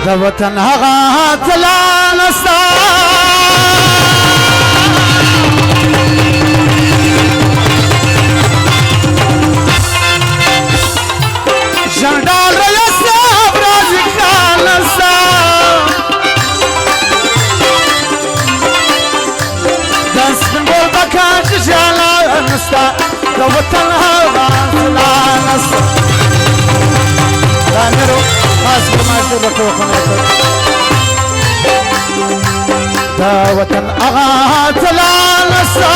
دوتن هغا تلانستا جندال ريسا برازي خالستا دنس من بول بكاش جالانستا دوتن هغا تلانستا دانيرو خاص بماشي بكوخناتو داوتن أغا تلانسا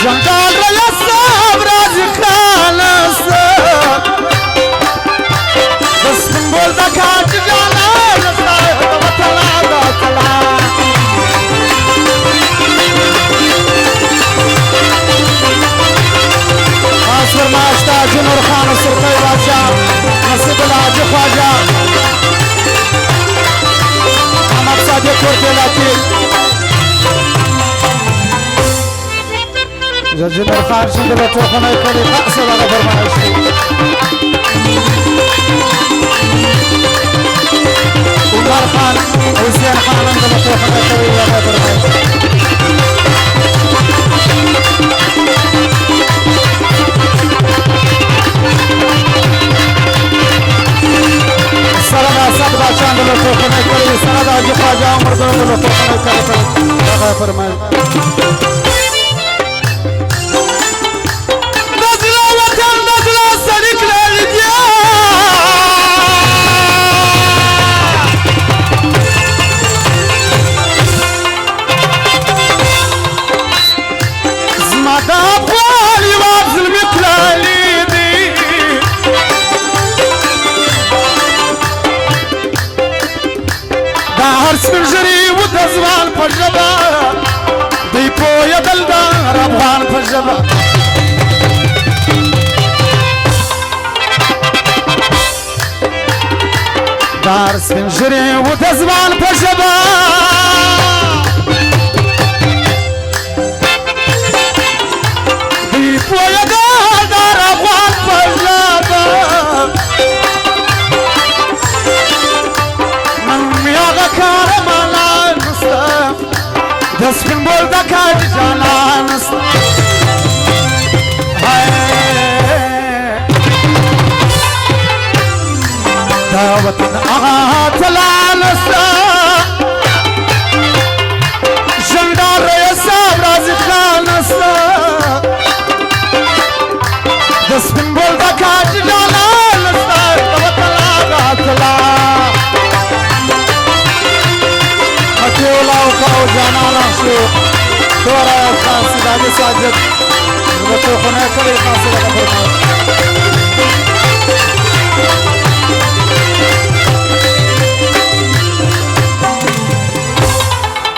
جندال ريسا برازي خالسا بس من بول دكاج جالانسا دوتن أغا تلانسا خاص بماشتا جنور خان السرطي بادشاه نصيب العاجي خواجه صادق ورجلاتي جنر خان شندل توخنا يكوني خاصة لغا برمانشي عمر خان حسين خان عندما توخنا يكوني لغا برمانشي سردا سبدا چاند لو توخنا يكوني سردا جي خواجه عمر دلو لو توخنا يكوني لغا برمانشي سنجري وتزوان فجبا ديبو يا دلدار افغان فجبا دار سنجري وتزوان فجبا ديبو يا دلدار افغان فجبا من يا كارمالا نستا دس من بول دكاج جالا نستا داوتن آغا تلا نستا جندار ريسا برازي خان نستا دس من بول دكاج جالا نستا داوتن آغا تلا مكيولا وكاو جانانا شو دورا خان سيداني ساجد رتو خونه كلي خاصة لغا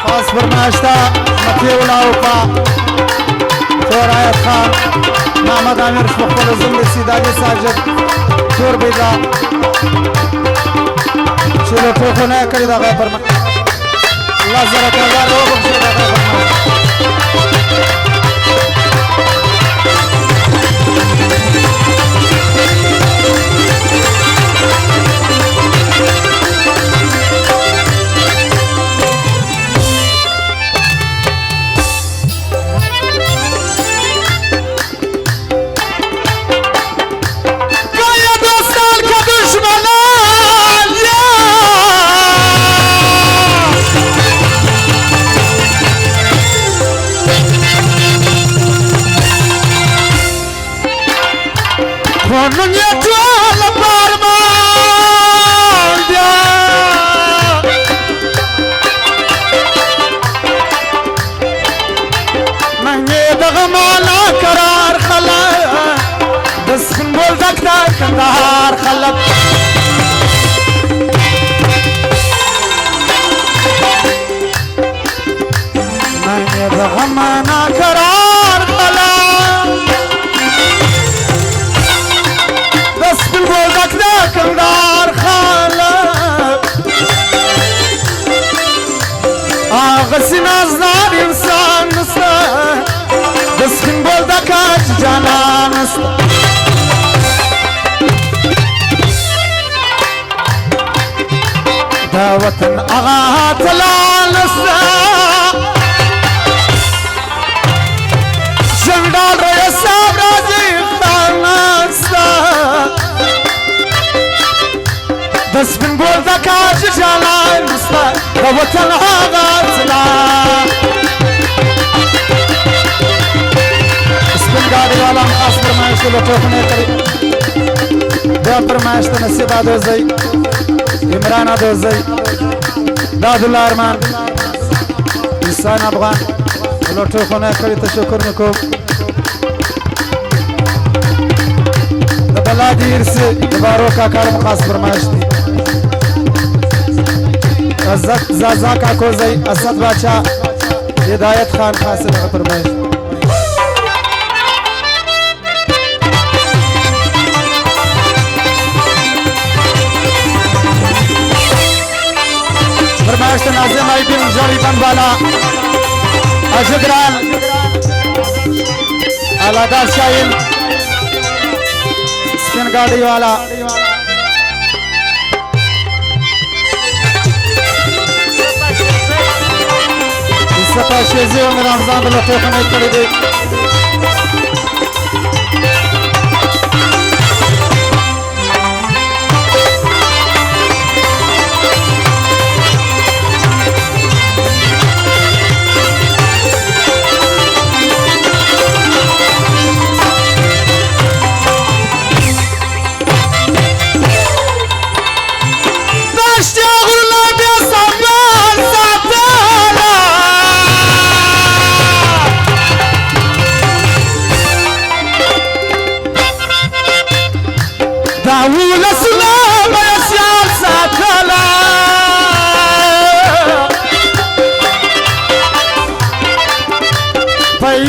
خاص برناشتا مكيولا وكا دورا خان محمد عامر شبخول الزمري سيداني ساجد دور بيدا شو رتو خونه كلي لغا برنا الله زرك الله روح بخشي كندهار خلق من يبغمنا قرار خلق بس بالبودك ده كندهار خلق آغسي نازنار انسان نستا بس بالبودك جانا نستا دا وطن اغا تلانستا جنرال رئیس صاحب راضی خانستا دس بن بول دا کاج جلانستا دا وطن اغا تلان اسپن گاڑی والا خاص فرمائش کو لطوخنے کری دا فرمائش تا نصیب آدوزی عمران آدوزی داد الله ارمان انسان افغان لطوخنے کری تشکر میکوم دا بلادی ارسی دبارو کا کارم خاص فرمائش دی عزت زازا کا کوزی اسد باچا ہدایت خان خاص فرمائش فرمائش ناظم آئی بن جاری بن بالا اجدران علادار شاہین سپن گاڑی والا سپا شیزی و میرا رمضان بلو توخنے کردی دی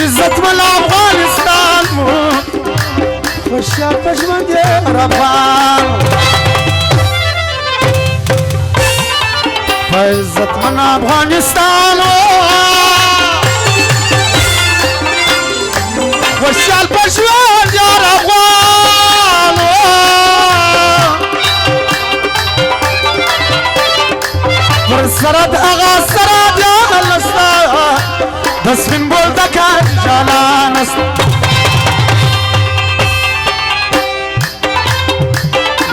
عزت مل افغانستان مو خوشیار پشمند ربان عزت من افغانستان خوشیار پشمند ربان پر سرد اغا سرد یا الاستا دس من بول دکا جالانس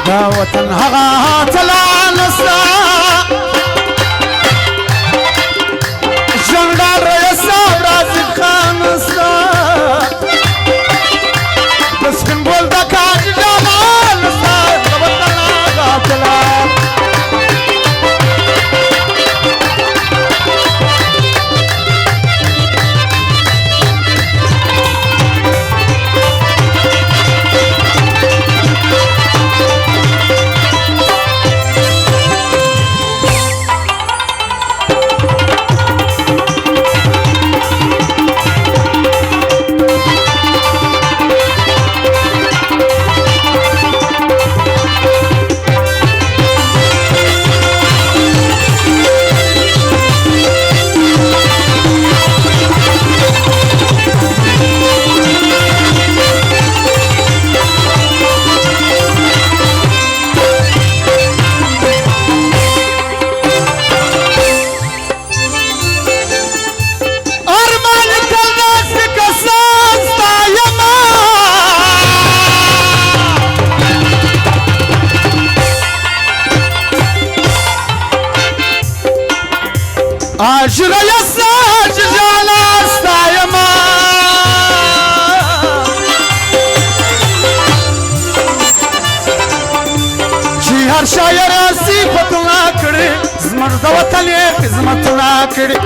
دا وطن هغا تلانس جنرال رئیس صاحب راضی خانس دس من بول دکا جالانس دا وطن هغا تلانس عاشق یساج جانا استایما چی هر شاعر صفتنا کړي زمر د وطن خدمتنا کړي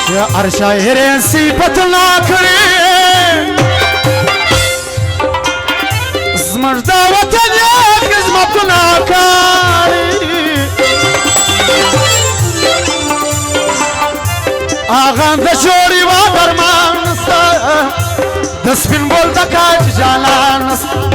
چی هر شاعر صفتنا کړي زمرد وطن خدمتنا کړي آغان د شوري و درمان د سپین بول د کاج جانان